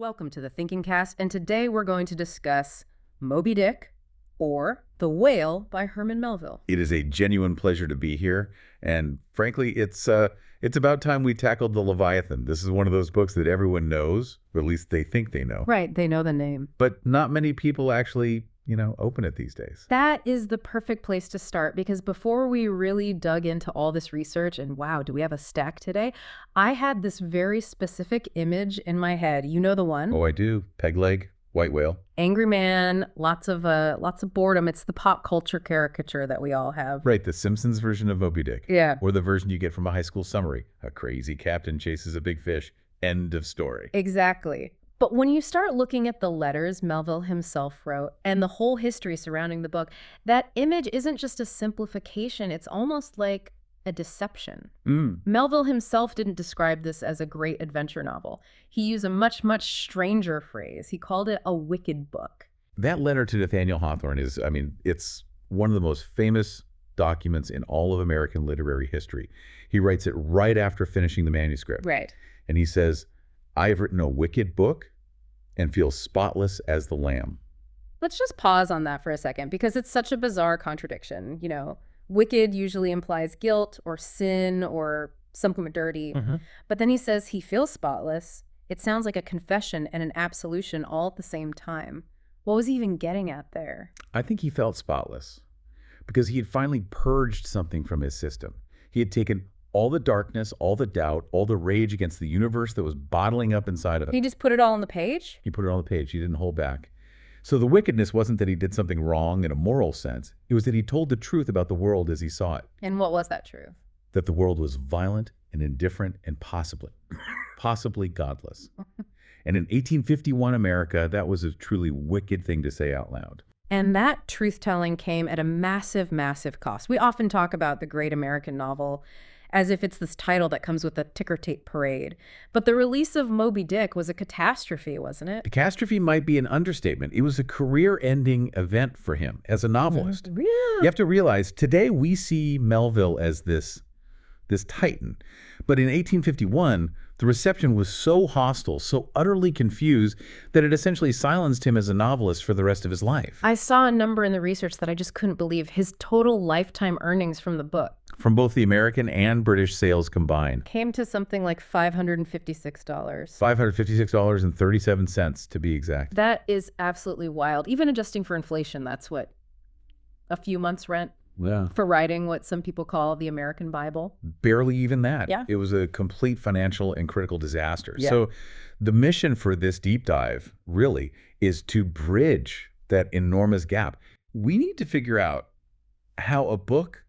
Welcome to the Thinking Cast, and today we're going to discuss Moby Dick, or The Whale by Herman Melville. It is a genuine pleasure to be here, and frankly, it's about time we tackled the Leviathan. This is one of those books that everyone knows, or at least they think they know. Right, they know the name. But not many people actually, open it these days. That is the perfect place to start, because before we really dug into all this research, and wow, do we have a stack today? I had this very specific image in my head. You know the one? Oh, I do. Peg leg, white whale. Angry man, lots of boredom. It's the pop culture caricature that we all have. Right, the Simpsons version of Moby Dick. Yeah. Or the version you get from a high school summary. A crazy captain chases a big fish. End of story. Exactly. But when you start looking at the letters Melville himself wrote and the whole history surrounding the book, that image isn't just a simplification. It's almost like a deception. Melville himself didn't describe this as a great adventure novel. He used a much, much stranger phrase. He called it a wicked book. That letter to Nathaniel Hawthorne is, it's one of the most famous documents in all of American literary history. He writes it right after finishing the manuscript. Right. And he says, I have written a wicked book and feel spotless as the lamb. Let's just pause on that for a second, because it's such a bizarre contradiction. Wicked usually implies guilt or sin or something dirty. But then he says he feels spotless. It sounds like a confession and an absolution all at the same time. What was he even getting at there? I think he felt spotless because he had finally purged something from his system. He had taken all the darkness, all the doubt, all the rage against the universe that was bottling up inside of him. He just put it all on the page? He put it on the page. He didn't hold back. So the wickedness wasn't that he did something wrong in a moral sense. It was that he told the truth about the world as he saw it. And what was that truth? That the world was violent and indifferent and possibly godless. And in 1851 America, that was a truly wicked thing to say out loud. And that truth-telling came at a massive, massive cost. We often talk about the great American novel as if it's this title that comes with a ticker tape parade. But the release of Moby Dick was a catastrophe, wasn't it? Catastrophe might be an understatement. It was a career-ending event for him as a novelist. Yeah. You have to realize, today we see Melville as this titan. But in 1851, the reception was so hostile, so utterly confused, that it essentially silenced him as a novelist for the rest of his life. I saw a number in the research that I just couldn't believe. His total lifetime earnings from the book, from both the American and British sales combined, came to something like $556. $556.37 to be exact. That is absolutely wild. Even adjusting for inflation, that's what, a few months' rent? Yeah. For writing what some people call the American Bible. Barely even that. Yeah. It was a complete financial and critical disaster. Yeah. So the mission for this deep dive really is to bridge that enormous gap. We need to figure out how a book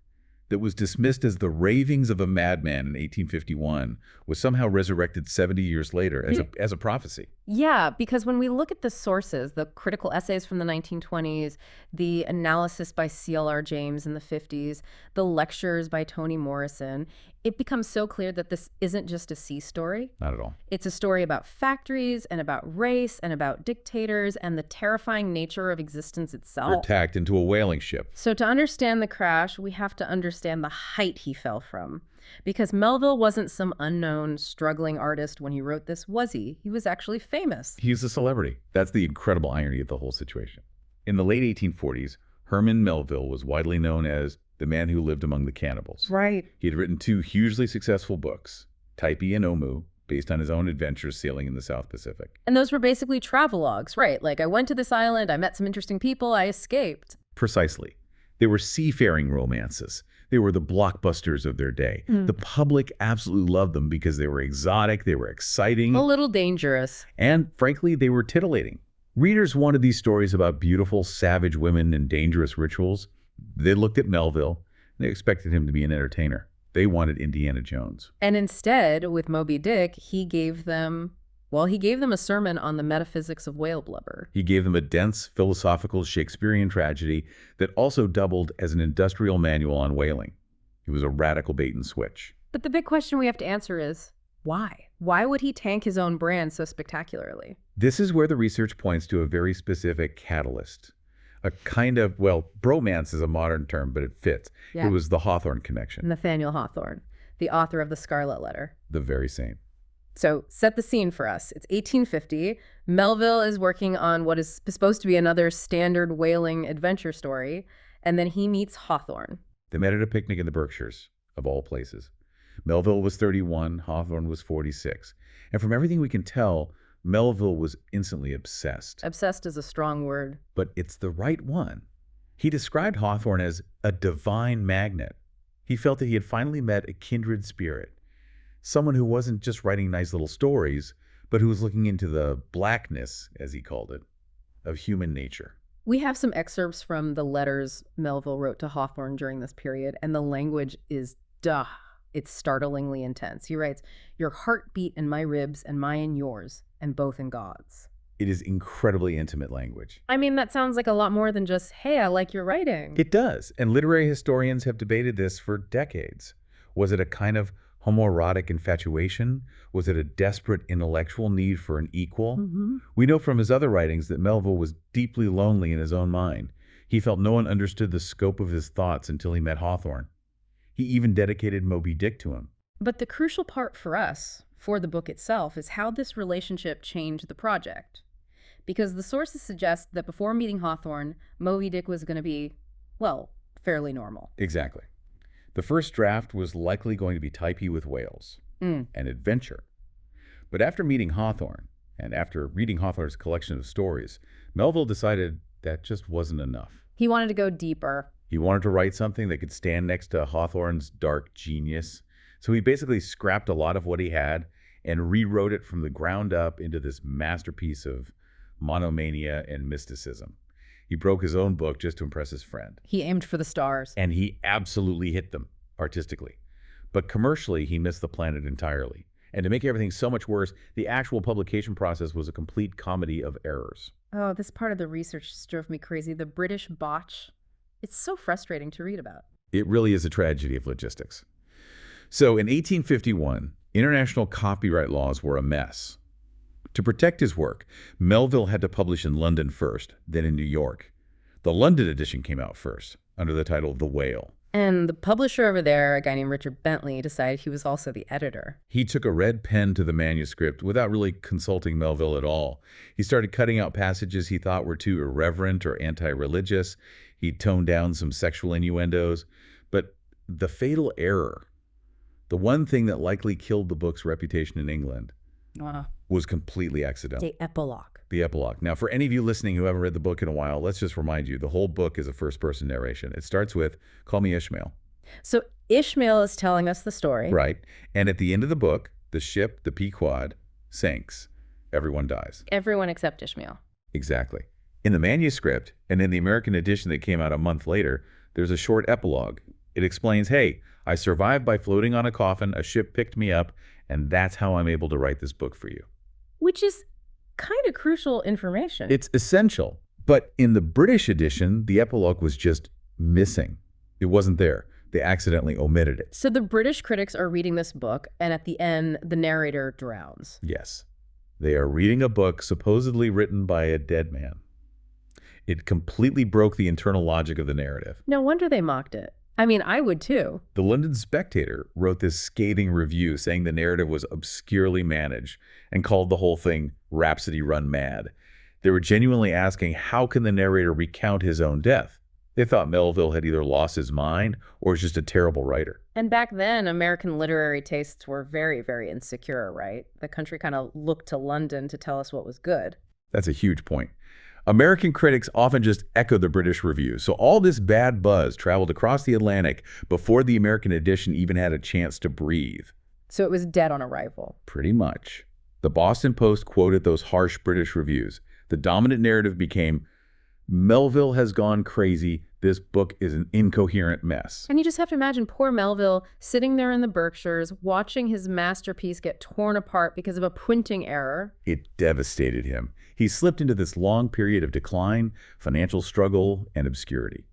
that was dismissed as the ravings of a madman in 1851 was somehow resurrected 70 years later as a prophecy. Yeah, because when we look at the sources, the critical essays from the 1920s, the analysis by C.L.R. James in the 50s, the lectures by Toni Morrison, it becomes so clear that this isn't just a sea story. Not at all. It's a story about factories and about race and about dictators and the terrifying nature of existence itself. We're tacked into a whaling ship. So to understand the crash, we have to understand the height he fell from. Because Melville wasn't some unknown, struggling artist when he wrote this, was he? He was actually famous. He's a celebrity. That's the incredible irony of the whole situation. In the late 1840s, Herman Melville was widely known as the man who lived among the cannibals. Right. He had written two hugely successful books, Typee and Omoo, based on his own adventures sailing in the South Pacific. And those were basically travelogues, right? Like, I went to this island, I met some interesting people, I escaped. Precisely. They were seafaring romances. They were the blockbusters of their day. The public absolutely loved them because they were exotic, they were exciting. A little dangerous. And frankly, they were titillating. Readers wanted these stories about beautiful, savage women and dangerous rituals. They looked at Melville, and they expected him to be an entertainer. They wanted Indiana Jones. And instead, with Moby Dick, he gave them a sermon on the metaphysics of whale blubber. He gave them a dense, philosophical Shakespearean tragedy that also doubled as an industrial manual on whaling. It was a radical bait and switch. But the big question we have to answer is, why? Why would he tank his own brand so spectacularly? This is where the research points to a very specific catalyst. A kind of, bromance is a modern term, but it fits. Yeah. It was the Hawthorne connection. Nathaniel Hawthorne, the author of The Scarlet Letter. The very same. So set the scene for us. It's 1850. Melville is working on what is supposed to be another standard whaling adventure story, and then he meets Hawthorne. They met at a picnic in the Berkshires, of all places. Melville was 31, Hawthorne was 46. And from everything we can tell, Melville was instantly obsessed. Obsessed is a strong word. But it's the right one. He described Hawthorne as a divine magnet. He felt that he had finally met a kindred spirit, someone who wasn't just writing nice little stories, but who was looking into the blackness, as he called it, of human nature. We have some excerpts from the letters Melville wrote to Hawthorne during this period, and the language is, it's startlingly intense. He writes, "Your heart beat in my ribs and mine in yours, and both in God's." It is incredibly intimate language. I mean, that sounds like a lot more than just, hey, I like your writing. It does, and literary historians have debated this for decades. Was it a kind of homoerotic infatuation? Was it a desperate intellectual need for an equal? We know from his other writings that Melville was deeply lonely in his own mind. He felt no one understood the scope of his thoughts until he met Hawthorne. He even dedicated Moby Dick to him. But the crucial part for us, for the book itself, is how this relationship changed the project. Because the sources suggest that before meeting Hawthorne, Moby Dick was going to be, well, fairly normal. Exactly. The first draft was likely going to be typey with whales, an adventure. But after meeting Hawthorne, and after reading Hawthorne's collection of stories, Melville decided that just wasn't enough. He wanted to go deeper. He wanted to write something that could stand next to Hawthorne's dark genius. So he basically scrapped a lot of what he had and rewrote it from the ground up into this masterpiece of monomania and mysticism. He broke his own book just to impress his friend. He aimed for the stars. And he absolutely hit them, artistically. But commercially, he missed the planet entirely. And to make everything so much worse, the actual publication process was a complete comedy of errors. Oh, this part of the research just drove me crazy. The British botch. It's so frustrating to read about. It really is a tragedy of logistics. So in 1851, international copyright laws were a mess. To protect his work, Melville had to publish in London first, then in New York. The London edition came out first, under the title The Whale. And the publisher over there, a guy named Richard Bentley, decided he was also the editor. He took a red pen to the manuscript without really consulting Melville at all. He started cutting out passages he thought were too irreverent or anti-religious. He toned down some sexual innuendos. But the fatal error, the one thing that likely killed the book's reputation in England, was completely accidental. The epilogue. The epilogue. Now, for any of you listening who haven't read the book in a while, let's just remind you, the whole book is a first-person narration. It starts with, "Call me Ishmael." So Ishmael is telling us the story. Right. And at the end of the book, the ship, the Pequod, sinks. Everyone dies. Everyone except Ishmael. Exactly. In the manuscript, and in the American edition that came out a month later, there's a short epilogue. It explains, hey, I survived by floating on a coffin, a ship picked me up, and that's how I'm able to write this book for you. Which is kind of crucial information. It's essential. But in the British edition, the epilogue was just missing. It wasn't there. They accidentally omitted it. So the British critics are reading this book, and at the end, the narrator drowns. Yes. They are reading a book supposedly written by a dead man. It completely broke the internal logic of the narrative. No wonder they mocked it. I mean, I would too. The London Spectator wrote this scathing review saying the narrative was obscurely managed and called the whole thing Rhapsody Run Mad. They were genuinely asking, how can the narrator recount his own death? They thought Melville had either lost his mind or was just a terrible writer. And back then, American literary tastes were very, very insecure, right? The country kind of looked to London to tell us what was good. That's a huge point. American critics often just echo the British review. So all this bad buzz traveled across the Atlantic before the American edition even had a chance to breathe. So it was dead on arrival. Pretty much. The Boston Post quoted those harsh British reviews. The dominant narrative became, Melville has gone crazy. This book is an incoherent mess. And you just have to imagine poor Melville sitting there in the Berkshires, watching his masterpiece get torn apart because of a printing error. It devastated him. He slipped into this long period of decline, financial struggle, and obscurity.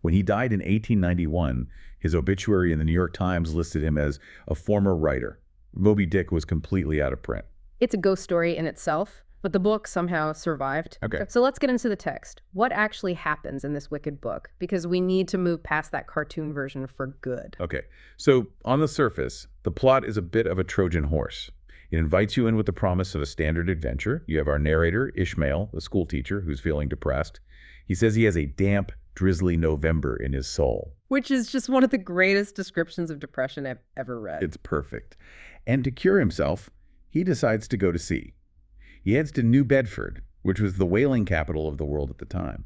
When he died in 1891, his obituary in the New York Times listed him as a former writer. Moby Dick was completely out of print. It's a ghost story in itself, but the book somehow survived. Okay. So let's get into the text. What actually happens in this wicked book? Because we need to move past that cartoon version for good. Okay, so on the surface, the plot is a bit of a Trojan horse. It invites you in with the promise of a standard adventure. You have our narrator, Ishmael, a school teacher who's feeling depressed. He says he has a damp, drizzly November in his soul. Which is just one of the greatest descriptions of depression I've ever read. It's perfect. And to cure himself, he decides to go to sea. He heads to New Bedford, which was the whaling capital of the world at the time.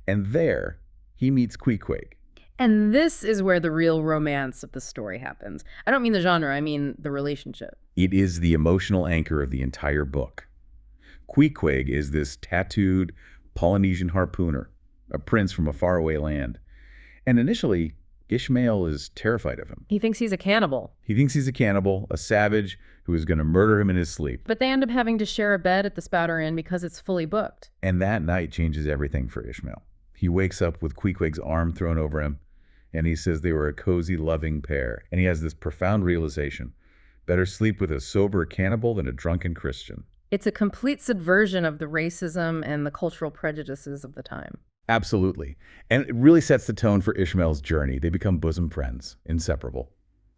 And there, he meets Queequeg. And this is where the real romance of the story happens. I don't mean the genre, I mean the relationship. It is the emotional anchor of the entire book. Queequeg is this tattooed Polynesian harpooner, a prince from a faraway land. And initially, Ishmael is terrified of him. He thinks he's a cannibal. He thinks he's a cannibal, a savage who is going to murder him in his sleep. But they end up having to share a bed at the Spouter Inn because it's fully booked. And that night changes everything for Ishmael. He wakes up with Queequeg's arm thrown over him, and he says they were a cozy, loving pair. And he has this profound realization: better sleep with a sober cannibal than a drunken Christian. It's a complete subversion of the racism and the cultural prejudices of the time. Absolutely. And it really sets the tone for Ishmael's journey. They become bosom friends, inseparable.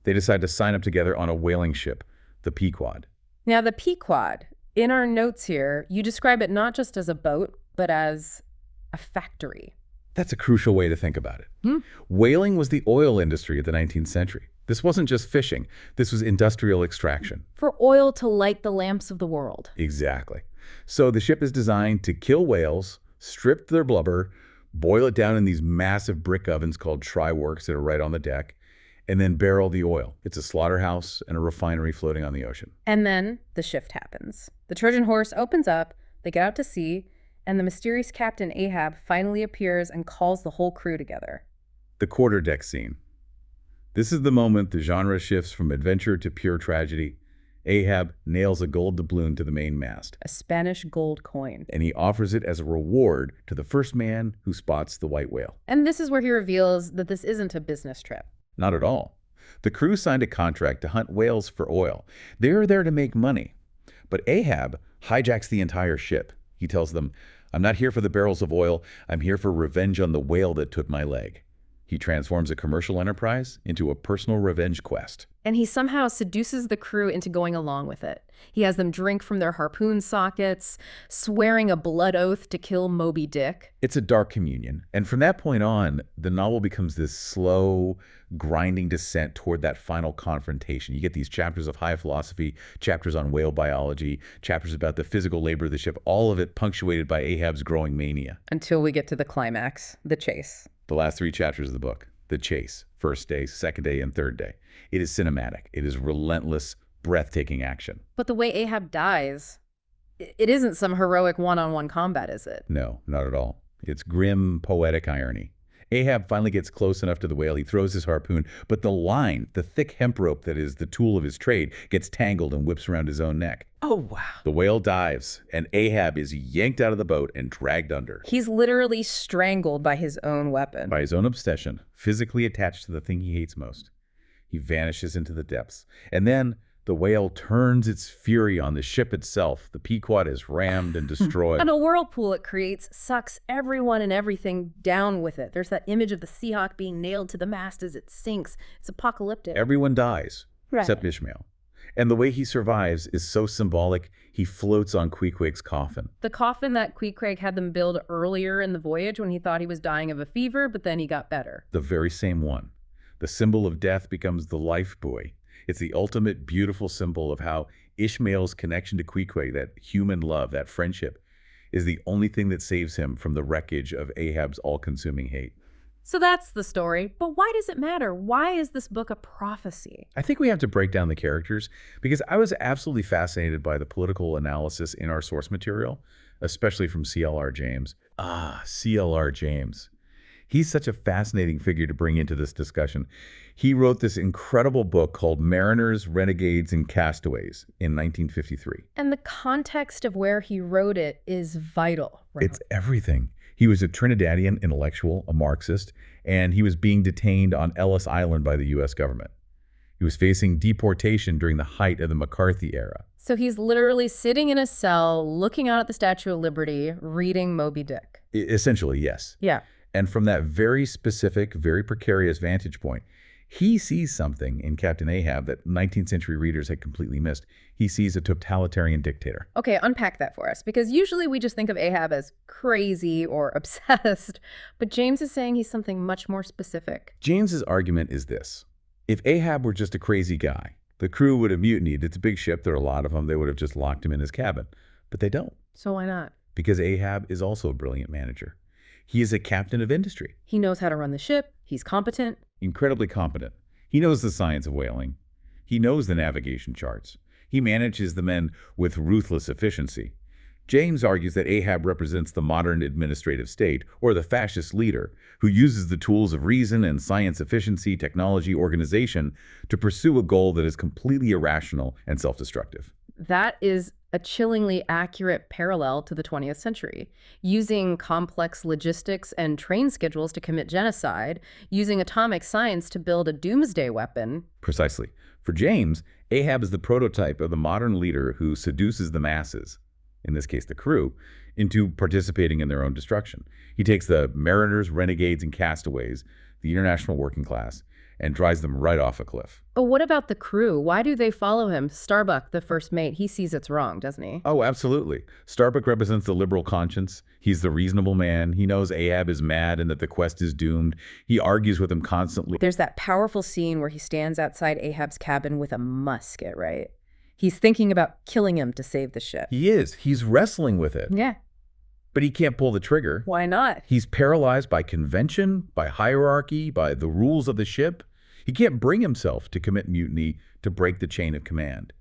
They decide to sign up together on a whaling ship, the Pequod. Now, the Pequod, in our notes here, you describe it not just as a boat, but as a factory. That's a crucial way to think about it. Whaling was the oil industry of the 19th century. This wasn't just fishing. This was industrial extraction. For oil to light the lamps of the world. Exactly. So the ship is designed to kill whales, strip their blubber, boil it down in these massive brick ovens called try-works that are right on the deck, and then barrel the oil. It's a slaughterhouse and a refinery floating on the ocean. And then the shift happens. The Trojan horse opens up, they get out to sea, and the mysterious Captain Ahab finally appears and calls the whole crew together. The quarterdeck scene. This is the moment the genre shifts from adventure to pure tragedy. Ahab nails a gold doubloon to the mainmast. A Spanish gold coin. And he offers it as a reward to the first man who spots the white whale. And this is where he reveals that this isn't a business trip. Not at all. The crew signed a contract to hunt whales for oil. They're there to make money. But Ahab hijacks the entire ship. He tells them, "I'm not here for the barrels of oil. I'm here for revenge on the whale that took my leg." He transforms a commercial enterprise into a personal revenge quest. And he somehow seduces the crew into going along with it. He has them drink from their harpoon sockets, swearing a blood oath to kill Moby Dick. It's a dark communion. And from that point on, the novel becomes this slow, grinding descent toward that final confrontation. You get these chapters of high philosophy, chapters on whale biology, chapters about the physical labor of the ship, all of it punctuated by Ahab's growing mania. Until we get to the climax, the chase. The last 3 chapters of the book, the chase, first day, second day, and third day. It is cinematic. It is relentless, breathtaking action. But the way Ahab dies, it isn't some heroic one-on-one combat, is it? No, not at all. It's grim, poetic irony. Ahab finally gets close enough to the whale. He throws his harpoon, but the line, the thick hemp rope that is the tool of his trade, gets tangled and whips around his own neck. Oh, wow. The whale dives, and Ahab is yanked out of the boat and dragged under. He's literally strangled by his own weapon. By his own obsession, physically attached to the thing he hates most. He vanishes into the depths. And then the whale turns its fury on the ship itself. The Pequod is rammed and destroyed. And a whirlpool it creates sucks everyone and everything down with it. There's that image of the Seahawk being nailed to the mast as it sinks. It's apocalyptic. Everyone dies, Right. except Ishmael. And the way he survives is so symbolic, he floats on Queequeg's coffin. The coffin that Queequeg had them build earlier in the voyage when he thought he was dying of a fever, but then he got better. The very same one. The symbol of death becomes the life buoy. It's the ultimate beautiful symbol of how Ishmael's connection to Queequeg, that human love, that friendship, is the only thing that saves him from the wreckage of Ahab's all-consuming hate. So that's the story. But why does it matter? Why is this book a prophecy? I think we have to break down the characters because I was absolutely fascinated by the political analysis in our source material, especially from C.L.R. James. C.L.R. James. He's such a fascinating figure to bring into this discussion. He wrote this incredible book called Mariners, Renegades, and Castaways in 1953. And the context of where he wrote it is vital. Right? It's everything. He was a Trinidadian intellectual, a Marxist, and he was being detained on Ellis Island by the U.S. government. He was facing deportation during the height of the McCarthy era. So he's literally sitting in a cell, looking out at the Statue of Liberty, reading Moby Dick. Essentially, yes. Yeah. And from that very specific, very precarious vantage point, He sees something in Captain Ahab that 19th century readers had completely missed. He sees a totalitarian dictator. Okay, unpack that for us, because usually we just think of Ahab as crazy or obsessed, but James is saying he's something much more specific. James's argument is this. If Ahab were just a crazy guy, the crew would have mutinied. It's a big ship. There are a lot of them. They would have just locked him in his cabin. But they don't. So why not? Because Ahab is also a brilliant manager. He is a captain of industry. He knows how to run the ship. He's competent. Incredibly competent. He knows the science of whaling. He knows the navigation charts. He manages the men with ruthless efficiency. James argues that Ahab represents the modern administrative state, or the fascist leader, who uses the tools of reason and science, efficiency, technology, organization to pursue a goal that is completely irrational and self-destructive. That is a chillingly accurate parallel to the 20th century. Using complex logistics and train schedules to commit genocide, using atomic science to build a doomsday weapon. Precisely. For James, Ahab is the prototype of the modern leader who seduces the masses, in this case the crew, into participating in their own destruction. He takes the mariners, renegades, and castaways, the international working class, and drives them right off a cliff. But what about the crew? Why do they follow him? Starbuck, the first mate, he sees it's wrong, doesn't he? Oh, absolutely. Starbuck represents the liberal conscience. He's the reasonable man. He knows Ahab is mad and that the quest is doomed. He argues with him constantly. There's that powerful scene where he stands outside Ahab's cabin with a musket, right? He's thinking about killing him to save the ship. He is. He's wrestling with it. Yeah. But he can't pull the trigger. Why not? He's paralyzed by convention, by hierarchy, by the rules of the ship. He can't bring himself to commit mutiny to break the chain of command.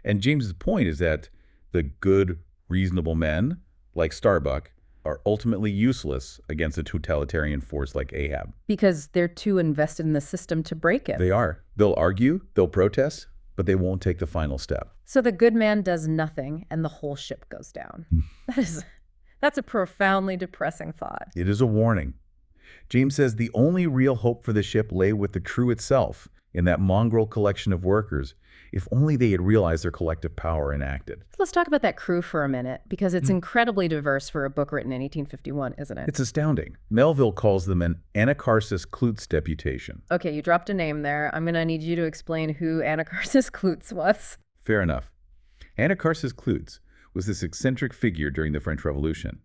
And James's point is that the good, reasonable men, like Starbuck, are ultimately useless against a totalitarian force like Ahab. Because they're too invested in the system to break it. They are. They'll argue, they'll protest, but they won't take the final step. So the good man does nothing and the whole ship goes down. That's a profoundly depressing thought. It is a warning. James says the only real hope for the ship lay with the crew itself, in that mongrel collection of workers, if only they had realized their collective power and acted. Let's talk about that crew for a minute, because it's incredibly diverse for a book written in 1851, isn't it? It's astounding. Melville calls them an Anacharsis Klutz deputation. Okay, you dropped a name there. I'm going to need you to explain who Anacharsis Klutz was. Fair enough. Anacharsis Klutz was this eccentric figure during the French Revolution.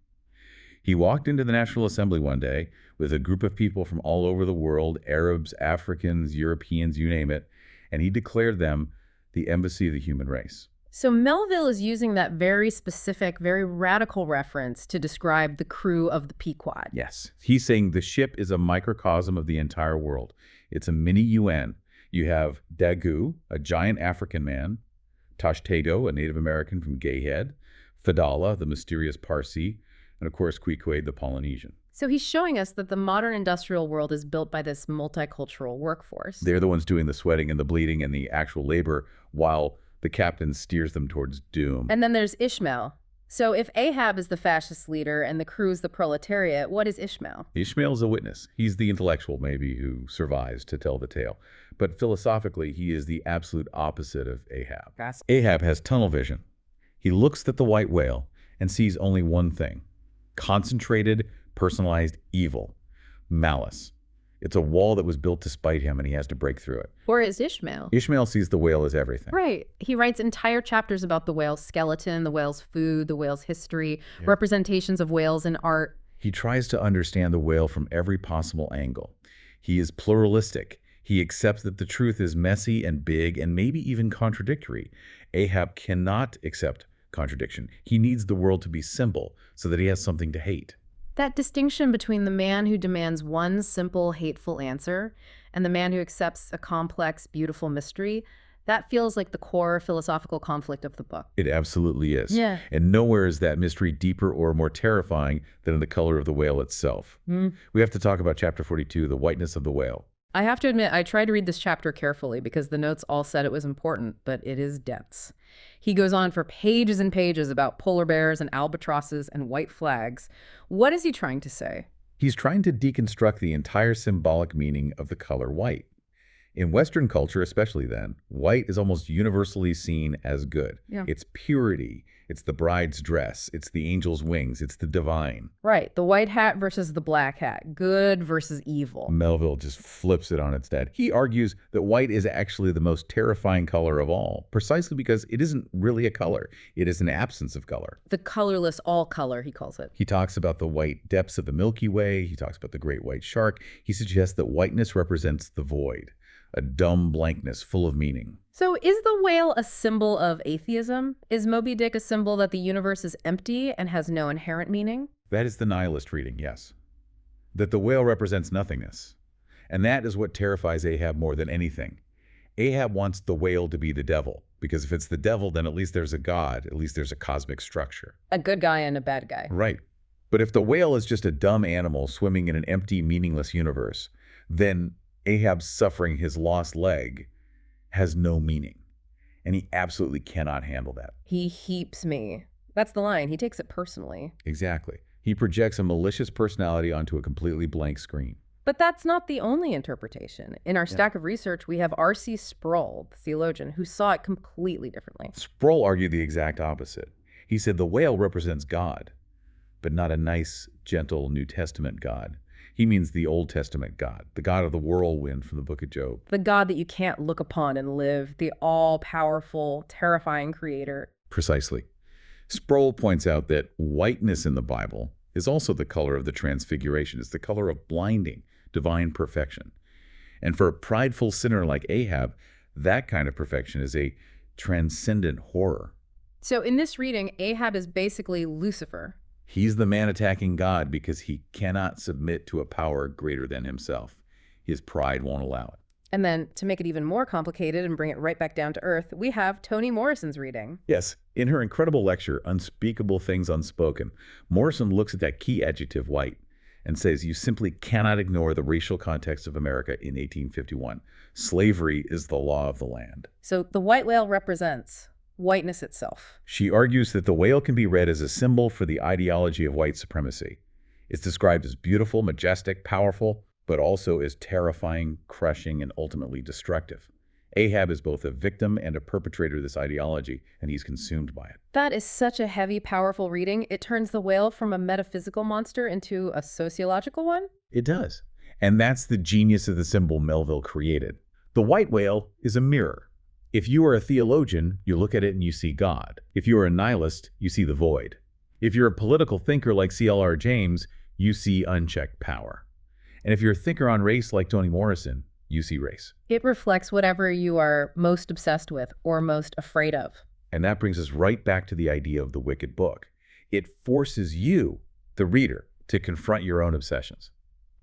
He walked into the National Assembly one day with a group of people from all over the world, Arabs, Africans, Europeans, you name it, and he declared them the embassy of the human race. So Melville is using that very specific, very radical reference to describe the crew of the Pequod. Yes. He's saying the ship is a microcosm of the entire world. It's a mini UN. You have Dagu, a giant African man, Tashtego, a Native American from Gayhead, Fadala, the mysterious Parsi, and of course Queequeg, the Polynesian. So he's showing us that the modern industrial world is built by this multicultural workforce. They're the ones doing the sweating and the bleeding and the actual labor, while the captain steers them towards doom. And then there's Ishmael. So if Ahab is the fascist leader and the crew is the proletariat, what is Ishmael? Ishmael's a witness. He's the intellectual, maybe, who survives to tell the tale. But philosophically, he is the absolute opposite of Ahab. Ahab has tunnel vision. He looks at the white whale and sees only one thing: concentrated, personalized evil, malice. It's a wall that was built to spite him, and he has to break through it. Or is Ishmael? Ishmael sees the whale as everything. Right. He writes entire chapters about the whale's skeleton, the whale's food, the whale's history, representations of whales in art. He tries to understand the whale from every possible angle. He is pluralistic. He accepts that the truth is messy and big and maybe even contradictory. Ahab cannot accept contradiction. He needs the world to be simple so that he has something to hate. That distinction between the man who demands one simple, hateful answer and the man who accepts a complex, beautiful mystery, that feels like the core philosophical conflict of the book. It absolutely is. Yeah. And nowhere is that mystery deeper or more terrifying than in the color of the whale itself. We have to talk about chapter 42, the whiteness of the whale. I have to admit, I tried to read this chapter carefully because the notes all said it was important, but it is dense. He goes on for pages and pages about polar bears and albatrosses and white flags. What is he trying to say? He's trying to deconstruct the entire symbolic meaning of the color white. In Western culture, especially then, white is almost universally seen as good. Yeah. It's purity. It's the bride's dress. It's the angel's wings. It's the divine. Right. The white hat versus the black hat. Good versus evil. Melville just flips it on its head. He argues that white is actually the most terrifying color of all, precisely because it isn't really a color. It is an absence of color. The colorless all color, he calls it. He talks about the white depths of the Milky Way. He talks about the great white shark. He suggests that whiteness represents the void, a dumb blankness full of meaning. So is the whale a symbol of atheism? Is Moby Dick a symbol that the universe is empty and has no inherent meaning? That is the nihilist reading, yes. That the whale represents nothingness. And that is what terrifies Ahab more than anything. Ahab wants the whale to be the devil, because if it's the devil, then at least there's a god, at least there's a cosmic structure. A good guy and a bad guy. Right. But if the whale is just a dumb animal swimming in an empty, meaningless universe, then Ahab's suffering his lost leg has no meaning. And he absolutely cannot handle that. He heaps me. That's the line. He takes it personally. Exactly. He projects a malicious personality onto a completely blank screen. But that's not the only interpretation. In our stack of research, we have R.C. Sproul, the theologian, who saw it completely differently. Sproul argued the exact opposite. He said the whale represents God, but not a nice, gentle New Testament God. He means the Old Testament God, the God of the whirlwind from the book of Job. The God that you can't look upon and live, the all-powerful, terrifying creator. Precisely. Sproul points out that whiteness in the Bible is also the color of the transfiguration. It's the color of blinding, divine perfection. And for a prideful sinner like Ahab, that kind of perfection is a transcendent horror. So in this reading, Ahab is basically Lucifer. He's the man attacking God because he cannot submit to a power greater than himself. His pride won't allow it. And then, to make it even more complicated and bring it right back down to earth, we have Toni Morrison's reading. Yes, in her incredible lecture, Unspeakable Things Unspoken, Morrison looks at that key adjective, white, and says you simply cannot ignore the racial context of America in 1851. Slavery is the law of the land. So the white whale represents whiteness itself. She argues that the whale can be read as a symbol for the ideology of white supremacy. It's described as beautiful, majestic, powerful, but also as terrifying, crushing, and ultimately destructive. Ahab is both a victim and a perpetrator of this ideology, and he's consumed by it. That is such a heavy, powerful reading. It turns the whale from a metaphysical monster into a sociological one? It does. And that's the genius of the symbol Melville created. The white whale is a mirror. If you are a theologian, you look at it and you see God. If you are a nihilist, you see the void. If you're a political thinker like C.L.R. James, you see unchecked power. And if you're a thinker on race like Toni Morrison, you see race. It reflects whatever you are most obsessed with or most afraid of. And that brings us right back to the idea of the wicked book. It forces you, the reader, to confront your own obsessions.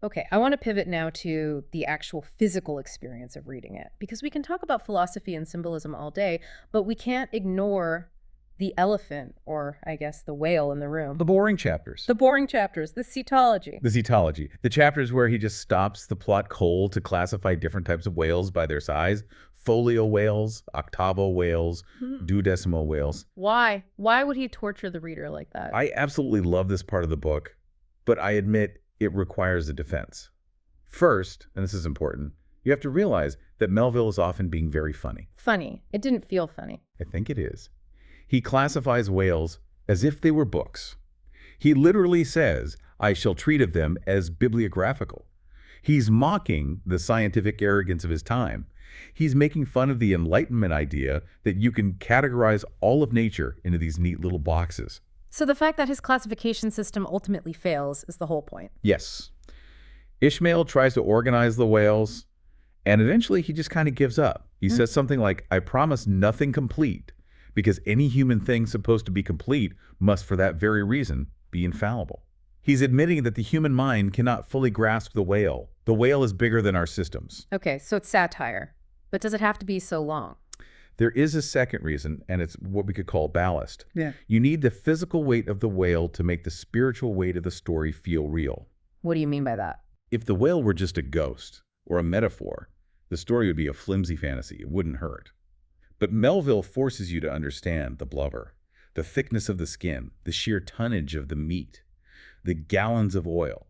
Okay, I want to pivot now to the actual physical experience of reading it, because we can talk about philosophy and symbolism all day, but we can't ignore the elephant, or I guess the whale in the room. The boring chapters. The boring chapters, the cetology. The cetology. The chapters where he just stops the plot cold to classify different types of whales by their size. Folio whales, octavo whales, duodecimo whales. Why? Why would he torture the reader like that? I absolutely love this part of the book, but I admit it requires a defense. First, and this is important, you have to realize that Melville is often being very funny. Funny. It didn't feel funny. I think it is. He classifies whales as if they were books. He literally says, I shall treat of them as bibliographical. He's mocking the scientific arrogance of his time. He's making fun of the Enlightenment idea that you can categorize all of nature into these neat little boxes. So the fact that his classification system ultimately fails is the whole point. Yes. Ishmael tries to organize the whales, and eventually he just kind of gives up. He says something like, I promise nothing complete, because any human thing supposed to be complete must, for that very reason, be infallible. He's admitting that the human mind cannot fully grasp the whale. The whale is bigger than our systems. Okay, so it's satire. But does it have to be so long? There is a second reason, and it's what we could call ballast. Yeah. You need the physical weight of the whale to make the spiritual weight of the story feel real. What do you mean by that? If the whale were just a ghost or a metaphor, the story would be a flimsy fantasy. It wouldn't hurt. But Melville forces you to understand the blubber, the thickness of the skin, the sheer tonnage of the meat, the gallons of oil.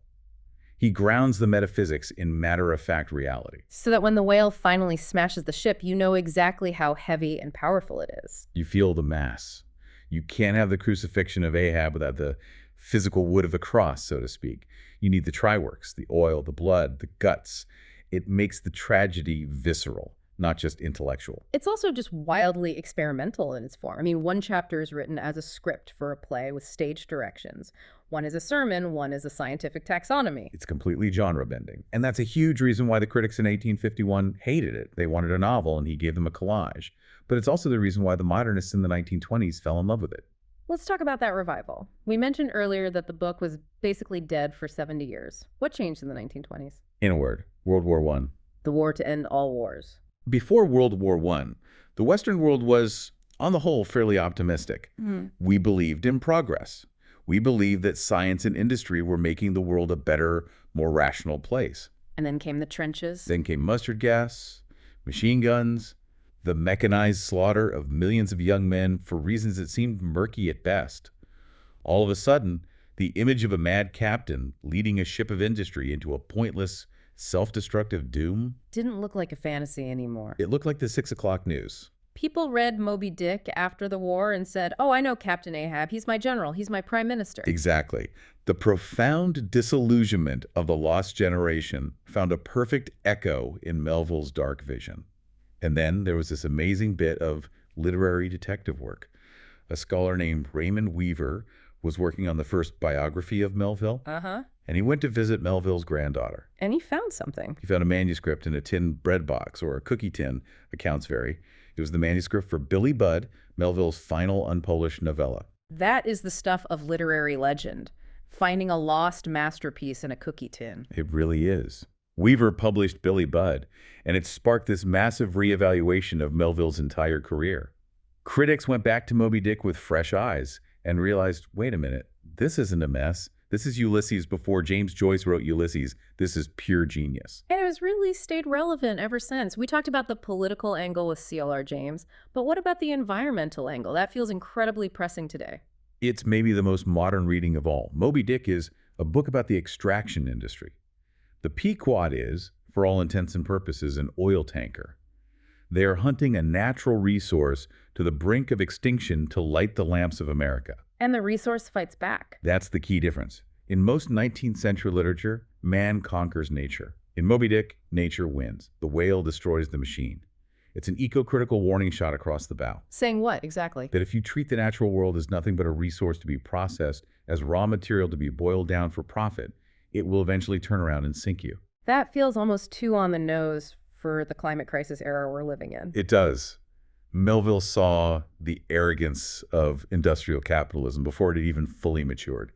He grounds the metaphysics in matter-of-fact reality. So that when the whale finally smashes the ship, you know exactly how heavy and powerful it is. You feel the mass. You can't have the crucifixion of Ahab without the physical wood of the cross, so to speak. You need the triworks, the oil, the blood, the guts. It makes the tragedy visceral, not just intellectual. It's also just wildly experimental in its form. I mean, one chapter is written as a script for a play with stage directions. One is a sermon, one is a scientific taxonomy. It's completely genre-bending. And that's a huge reason why the critics in 1851 hated it. They wanted a novel, and he gave them a collage. But it's also the reason why the modernists in the 1920s fell in love with it. Let's talk about that revival. We mentioned earlier that the book was basically dead for 70 years. What changed in the 1920s? In a word, World War I. The war to end all wars. Before World War I, the Western world was, on the whole, fairly optimistic. We believed in progress. We believed that science and industry were making the world a better, more rational place. And then came the trenches. Then came mustard gas, machine guns, the mechanized slaughter of millions of young men for reasons that seemed murky at best. All of a sudden, the image of a mad captain leading a ship of industry into a pointless, self-destructive doom Didn't look like a fantasy anymore. it looked like the 6 o'clock news. People read Moby Dick after the war and said, oh, I know Captain Ahab. He's my general. He's my prime minister. Exactly. The profound disillusionment of the lost generation found a perfect echo in Melville's dark vision. And then there was this amazing bit of literary detective work. A scholar named Raymond Weaver was working on the first biography of Melville, and he went to visit Melville's granddaughter. And he found something. He found a manuscript in a tin bread box, or a cookie tin, accounts vary. It was the manuscript for Billy Budd, Melville's final unpublished novella. That is the stuff of literary legend. Finding a lost masterpiece in a cookie tin. It really is. Weaver published Billy Budd, and it sparked this massive reevaluation of Melville's entire career. Critics went back to Moby Dick with fresh eyes and realized, wait a minute, this isn't a mess. This is Ulysses before James Joyce wrote Ulysses. This is pure genius. And it has really stayed relevant ever since. We talked about the political angle with C.L.R. James, but what about the environmental angle? That feels incredibly pressing today. It's maybe the most modern reading of all. Moby Dick is a book about the extraction industry. The Pequod is, for all intents and purposes, an oil tanker. They are hunting a natural resource to the brink of extinction to light the lamps of America. And the resource fights back. That's the key difference. In most 19th century literature, man conquers nature. In Moby Dick, nature wins. The whale destroys the machine. It's an eco-critical warning shot across the bow. Saying what, exactly? That if you treat the natural world as nothing but a resource to be processed, as raw material to be boiled down for profit, it will eventually turn around and sink you. That feels almost too on the nose for the climate crisis era we're living in. It does. Melville saw the arrogance of industrial capitalism before it had even fully matured.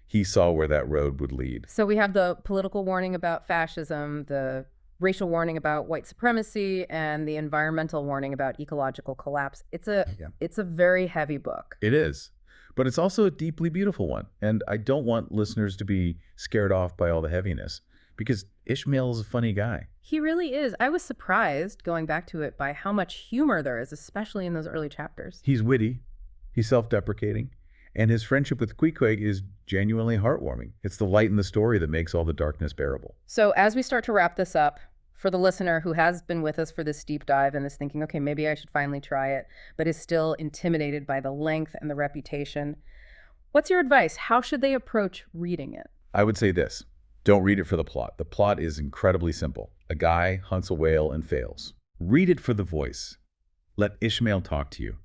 He saw where that road would lead. So we have the political warning about fascism, the racial warning about white supremacy, and the environmental warning about ecological collapse. It's a very heavy book. It is. But it's also a deeply beautiful one. And I don't want listeners to be scared off by all the heaviness, because Ishmael is a funny guy. He really is. I was surprised, going back to it, by how much humor there is, especially in those early chapters. He's witty, he's self-deprecating, and his friendship with Queequeg is genuinely heartwarming. It's the light in the story that makes all the darkness bearable. So as we start to wrap this up, for the listener who has been with us for this deep dive and is thinking, okay, maybe I should finally try it, but is still intimidated by the length and the reputation, what's your advice? How should they approach reading it? I would say this. Don't read it for the plot. The plot is incredibly simple. A guy hunts a whale and fails. Read it for the voice. Let Ishmael talk to you.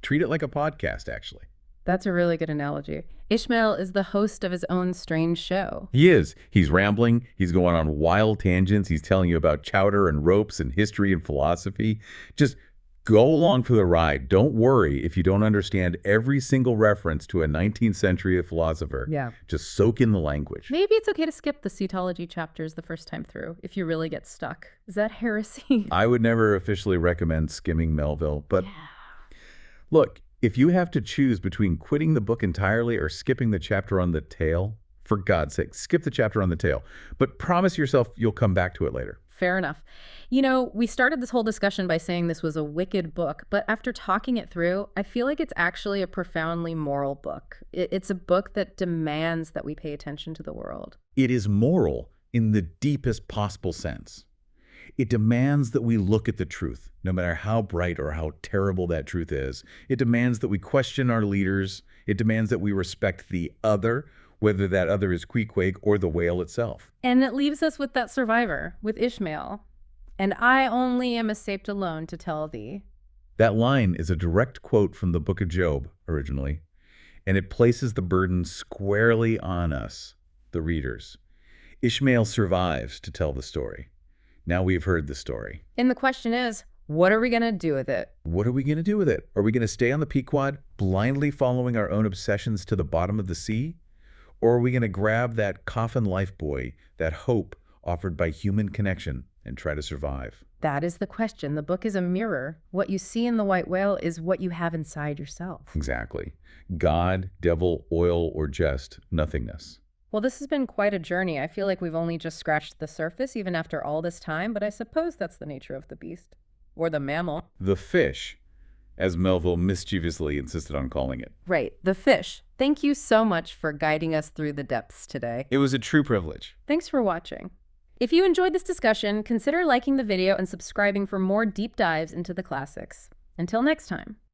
Treat it like a podcast, actually. That's a really good analogy. Ishmael is the host of his own strange show. He is. He's rambling. He's going on wild tangents. He's telling you about chowder and ropes and history and philosophy. Just go along for the ride. Don't worry if you don't understand every single reference to a 19th century philosopher. Yeah. Just soak in the language. Maybe it's okay to skip the cetology chapters the first time through if you really get stuck. Is that heresy? I would never officially recommend skimming Melville, but look, if you have to choose between quitting the book entirely or skipping the chapter on the tail, for God's sake, skip the chapter on the tail. But promise yourself you'll come back to it later. Fair enough. You know, we started this whole discussion by saying this was a wicked book, but after talking it through, I feel like it's actually a profoundly moral book. It's a book that demands that we pay attention to the world. It is moral in the deepest possible sense. It demands that we look at the truth, no matter how bright or how terrible that truth is. It demands that we question our leaders. It demands that we respect the other, whether that other is Queequeg or the whale itself. And it leaves us with that survivor, with Ishmael. And I only am escaped alone to tell thee. That line is a direct quote from the book of Job, originally, and it places the burden squarely on us, the readers. Ishmael survives to tell the story. Now we've heard the story. And the question is, what are we going to do with it? What are we going to do with it? Are we going to stay on the Pequod, blindly following our own obsessions to the bottom of the sea? Or are we going to grab that coffin lifebuoy, that hope offered by human connection, and try to survive? That is the question. The book is a mirror. What you see in the white whale is what you have inside yourself. Exactly. God, devil, oil, or just nothingness. Well, this has been quite a journey. I feel like we've only just scratched the surface, even after all this time, but I suppose that's the nature of the beast. Or the mammal. The fish, as Melville mischievously insisted on calling it. Right, the fish. Thank you so much for guiding us through the depths today. It was a true privilege. Thanks for watching. If you enjoyed this discussion, consider liking the video and subscribing for more deep dives into the classics. Until next time.